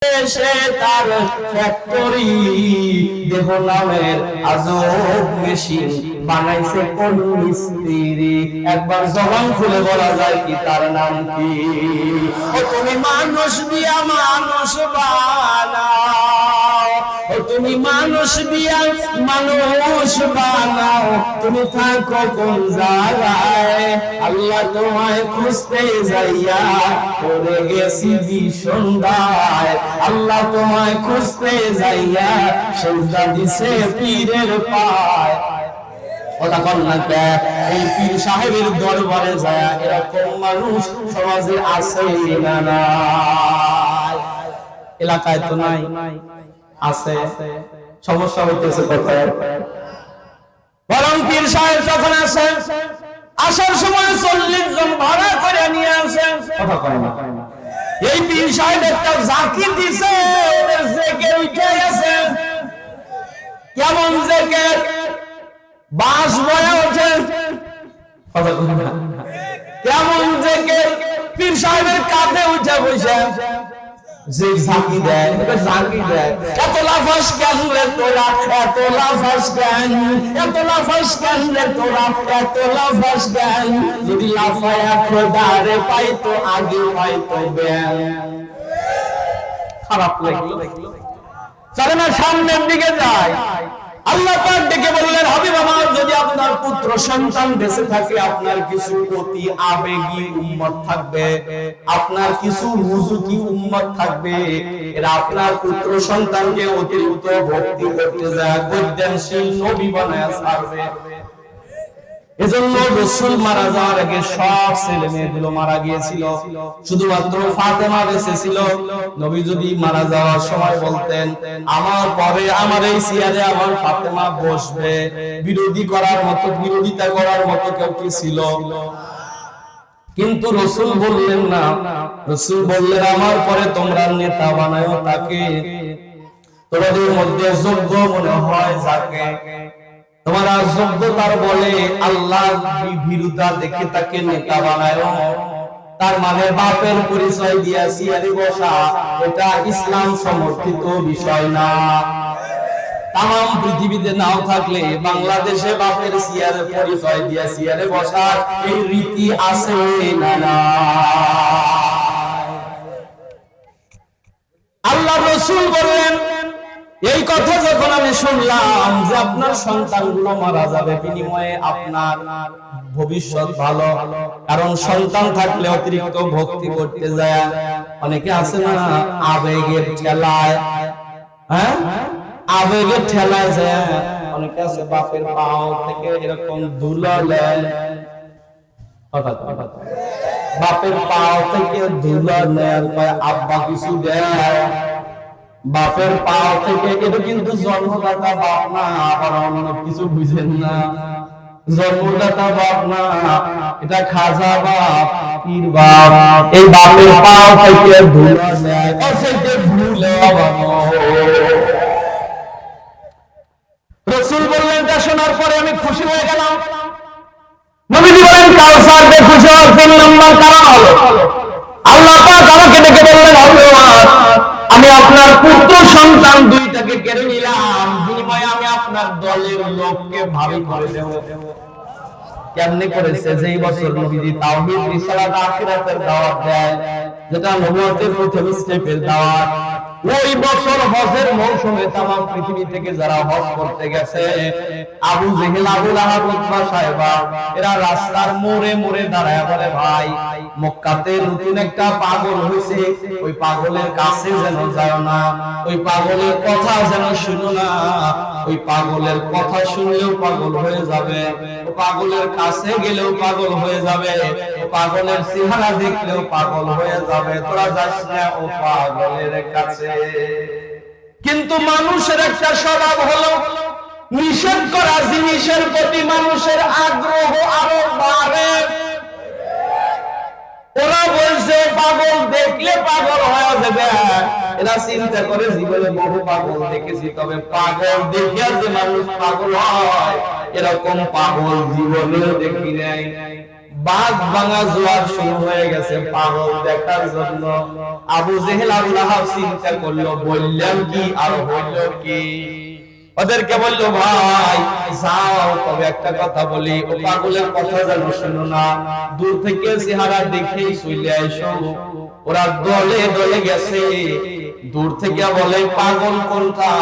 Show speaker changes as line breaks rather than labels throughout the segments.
সে তার ফ্যাক্টরি দেহ নামের আজব মেশিন বানাইছে কোন মিস্ত্রি। একবার জবান খুলে বলা যায় কি তার নাম কি? ও তুমি মানুষ দিয়া মানুষ বানাও, ও তুমি মানুষ দিয়া মানুষ বানাও, তুমি থাকো কোন জায়গায়? আল্লাহ তোমায় খুঁজতে যাইয়া পড়ে গেছি বিসন্ধায়। আল্লাহ তোমায় খুঁজতে যাইয়া সেজদা দিছে পীরের পায়। কথা কন না কে? এই পীর সাহেবের দরবারে যায় এরকম মানুষ সমাজে আছে না নাই? এলাকায় তো নাই, আছে। সমস্যা হইতেছে কোথায়? বরং পীর সাহেব যখন আসেন, আসার সময় 40 জন ভাড়া করে নিয়ে আসেন। কথা কয় না? এই পীর সাহেব একটা জাকির দিছে, ওদের জেকে উঠে গেছে। কেমন জেকে? বাঁশ বয়ে ওঠে। কথা কয় না? কেমন জেকে? পীর সাহেবের কাঁধে উঠে বসে যে ঝাঁকি দেয়, ঝাঁকি দেয়। এত লাফাস কেন রে তোরা, এত লাফাস কেন, এত লাফাস কেন রে তোরা, এত লাফাস কেন? যদি লাফায়া খোদারে পাইতো আগে পাইতো ব্যান। খারাপ লাগলো। চলে না সামনের দিকে যায়। আল্লাহ পাক ডেকে বললেন, হাবিব আমার, যদি আপনার পুত্র সন্তান বেঁচে থাকে আপনার কিছু অতি আবেগী উম্মত থাকবে, আপনার কিছু রুজুকি উম্মত থাকবে, এরা আপনার পুত্র সন্তানকে অতিরিক্ত ভক্তি করতে যায়, গদ্দানশীল নবী বানায় ছাড়বে। এজন্য রাসূল মারা যাওয়ার আগে সব ছেলে মেয়েগুলো মারা গিয়েছিল, শুধুমাত্র ফাতেমা বেঁচে ছিল। নবী যদি মারা যাওয়ার সময় বলতেন, আমার পরে আমার এই চেয়ারে আমার ফাতেমা বসবে, বিরোধী করার মতো, বিরোধিতা করার মতো কেউ কি ছিল? কিন্তু রাসূল বললেন না। রাসূল বললেন, আমার পরে তোমরা নেতা বানায়ো তাকে, তোমাদের মধ্যে যোগ্য মনে হয় যাকে, তোমারা যোগ্যতার বলে আল্লাহর ভীরুতা দেখে তাকে নেতা বানায়। তার মানে বাপের পরিচয় দিয়া চেয়ারে বসা এটা ইসলাম সমর্থিত বিষয় না। তাম পৃথিবীতে নাও থাকলে বাংলাদেশে বাপের চেয়ারে পরিচয় দিয়া চেয়ারে বসার এই রীতি আছে না? আল্লাহ রাসূল বললেন, এই কথা যখন আমি শুনলাম যে আপনার সন্তানগুলো মারা যাবে, বিনিময়ে আপনার ভবিষ্যৎ ভালো, কারণ সন্তান থাকলে অতিরিক্ত ভক্তি করতে যায়। অনেকে আছে না আবেগের ঠেলায়, হ্যাঁ আবেগের ঠেলায় যায়। অনেকে আছে বাপের পাও থেকে এরকম ধুলো নেয়, বাপের পাও থেকে ধুলো নেয়, আব্বা কিছু দেয়। বাপের পাও থেকে, এটা কিন্তু জন্মদাতা বাপ না, আবার অন্য কিছু বুঝেন না। জন্মদাতা বাপ না, এটা খাজা বাপ, পীর বাপ। এই বাপের পাও থেকে ধুলো নেয়, সেটা ভুলে রাসূল বললেন, তা শোনার পরে আমি খুশি হয়ে গেলাম। নবীজি বলেন, কাউসার দিয়ে খুশি হওয়ার 3 নম্বর কারণ হলো আল্লাহ পাক আমাকে ডেকে বললেন, আমি আপনার পুত্র সন্তান 2টাকে কেড়ে নিলাম, বিনিময়ে আমি আপনার দলের লোককে ভারী করে দেব। কেমনে করেছে? যেই বছর নবীজি তাওহীদ, রিসালাত, আখিরাতের দাওয়াত দেয়, যেটা নবুয়তের প্রথম স্টেপের দাওয়াত, ওই বছর হজের মৌসুমে তাম পৃথিবী থেকে যারা হজ করতে গেছে, আবু জেহেল, আবু লাহাব, উতবা, সাহেবা, এরা রাস্তার মোড়ে মোড়ে দাঁড়ায় বলে, ভাই মক্কাতে নতুন একটা পাগল হয়েছে, ওই পাগলের কাছে যেন যায় না, ওই পাগলের কথা যেন শুনো না, ওই পাগলের কথা শুনলেও পাগল হয়ে যাবে, ও পাগলের কাছে গেলেও পাগল হয়ে যাবে, ও পাগলের চেহারা দেখলেও পাগল হয়ে যাবে, তোরা যাস না ও পাগলের কাছে। কিন্তু মানুষের একটা স্বভাব হলো নিষেধ করা জিনিসের প্রতি মানুষের আগ্রহ আরো বাড়ে। ওরা বলছে পাগল দেখলে পাগল হয়ে যাবে, এরা চিন্তা করে জীবনে বহু পাগল দেখেছি, তবে পাগল দেখে যে মানুষ পাগল হয় এরকম পাগল জীবনেও দেখি নাই। বাঘ ভাঙা জোয়ার শুরু হয়ে গেছে পাগল দেখার জন্য। আবু জেহেল আবু লাহাব চিন্তা করলো, বললাম কি আর হইল কি। ওদেরকে বললো, ভাই যাও, তবে একটা কথা বলি, ও পাগলের কথা যেন শুনো না, দূর থেকে চেহারা দেখেই চলে আইসো। ওরা দলে দলে গেছে, দূর থেকে বলে পাগল কোনটা।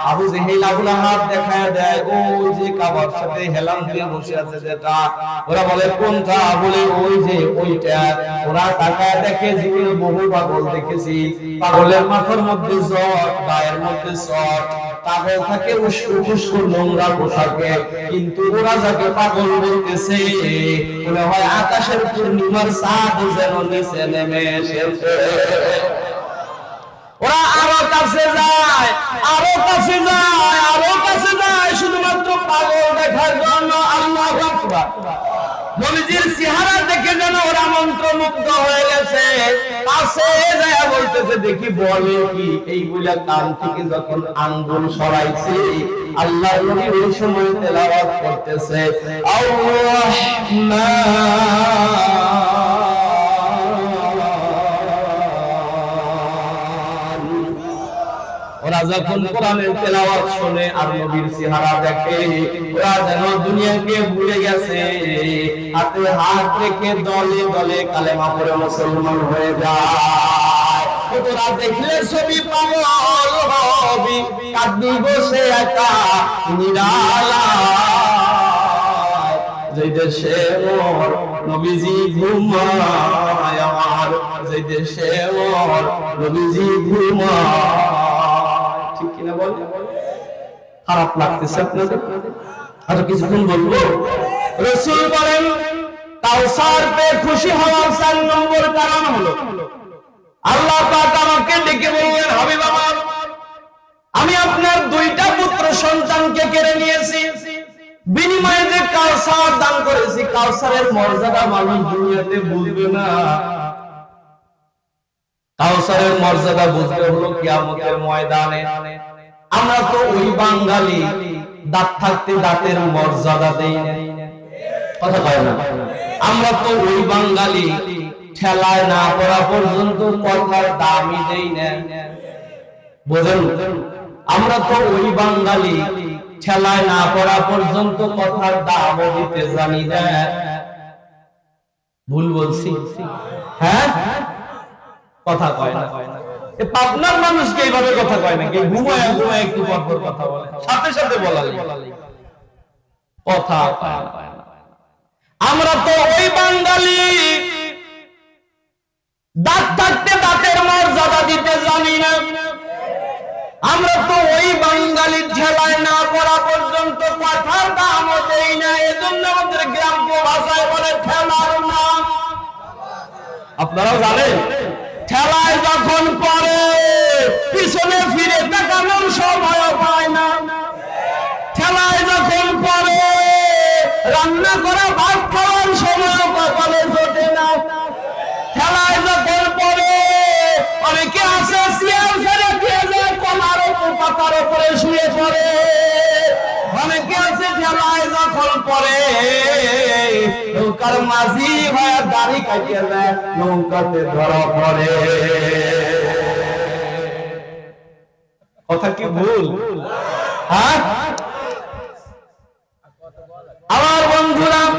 আবু জেহেল আবু লাহাব দেখায় দেয়, ও যে কাবার সাথে হেলান দিয়ে বসে আছে যেটা। ওরা বলে কোনটা, বলে ওই যে ওইটা। ওরা তাকায় দেখে, জীবনে বহু পাগল দেখেছি, পাগলের মাথার মধ্যে জ্বর, গায়ের মধ্যে জ্বর, পাগল থাকে উস্কো নোংরা পোশাকে, কিন্তু ওরা যাকে পাগল বলতেছে মনে হয় আকাশের পূর্ণিমার চাঁদ যেন নিচে নেমে এসেছে। ওরা আরো কাছে যায়, আরো কাছে যায়, আরো কাছে যায়, শুধুমাত্র পাগল দেখার জন্য। আল্লাহু আকবার। নবীজির চেহারা দেখে যেন ওরা মন্ত্রমুগ্ধ হয়ে গেছে। কাছে যায় বলতেছে, দেখি বলে কি। এই বলে কান থেকে যখন আঙ্গুল সরাইছে, আল্লাহর নবী ওই সময় তেলাওয়াত করতেছে, ওরা যখন কোরআনের তেলাওয়াত শুনে আর নবীর চেহারা দেখে, ওরা যেন দুনিয়াকে ভুলে গেছে। হাতে হাত রেখে দলে দলে কালেমা পড়ে মুসলমান হয়ে যায়। ওরা দেখলে ছবি পাগল হবি, কাঁদবি বসে একা নিরালায়। যে দেশে মোর নবীজি ঘুমায়, আমার যে দেশে মোর নবীজি ঘুমায়। ঠিক কিনা বল? খারাপ লাগতেছে আপনাদের? আর কিছুক্ষণ বলবো। রাসূল বলেন, কাউসার পেয়ে খুশি হওয়ার 4 নম্বর কারণ হলো, আল্লাহ পাক আমাকে ডেকে বললেন, হাবিব আমার, আমি আপনার 2টা পুত্র সন্তানকে কেড়ে নিয়েছি, বিনিময়ে যে কাউসার দান করেছি, কাউসারের মর্যাদা মানুষ দুনিয়াতে বুঝবে না। কাউসারের মর্যাদা বুঝতে হলো কিয়ামতের ময়দানে। আমরা তো ওই বাঙালি, দাঁত থাকতে দাঁতের মর্যাদা দেই না, কথা কয় না। আমরা তো ওই বাঙালি, ঠেলায় না পড়া পর্যন্ত কথার দামই দেই না। বুঝেন? আমরা তো ওই বাঙালি, ঠেলায় না পড়া পর্যন্ত কথার দামও দিতে জানি না। ভুল বলছি? হ্যাঁ, কথা কয় না। পাবনার মানুষকে এইভাবে কথা কয় না, কি ঘুমায় ঘুমায় একটু পর পর কথা বলে, সাথে সাথে বলালে কথা। আমরা তো ওই বাঙালি, দাঁত থাকতে দাঁতের মর্যাদা দিতে জানি না। আমরা তো ওই বাঙালি, ঠেলায় না পড়া পর্যন্ত কথার দামও দেই না। এজন্য আমাদের গ্রাম্য ভাষায় বলে ঠেলার নাম। আপনারাও জানেন, ঠেলায় যখন পড়ে পিছনে ফিরে তাকানোর সময় পায় না। ঠেলায় যখন পড়ে রান্না করা ভাত খাওয়ার সময় কপালে জোটে না। ঠেলায় যখন পড়ে অনেকে আছে চেয়ার ছেড়ে দিয়ে যায়, কলার উপর পাতার উপরে শুয়ে পড়ে। অনেকে আছে ঠেলায় যখন পড়ে নৌকার মাঝি হয়ে দাড়ি কাটিয়ে দেয়, নৌকাতে ধরা পড়ে। কথা কি ভুল? হ্যাঁ, আমার বন্ধুরা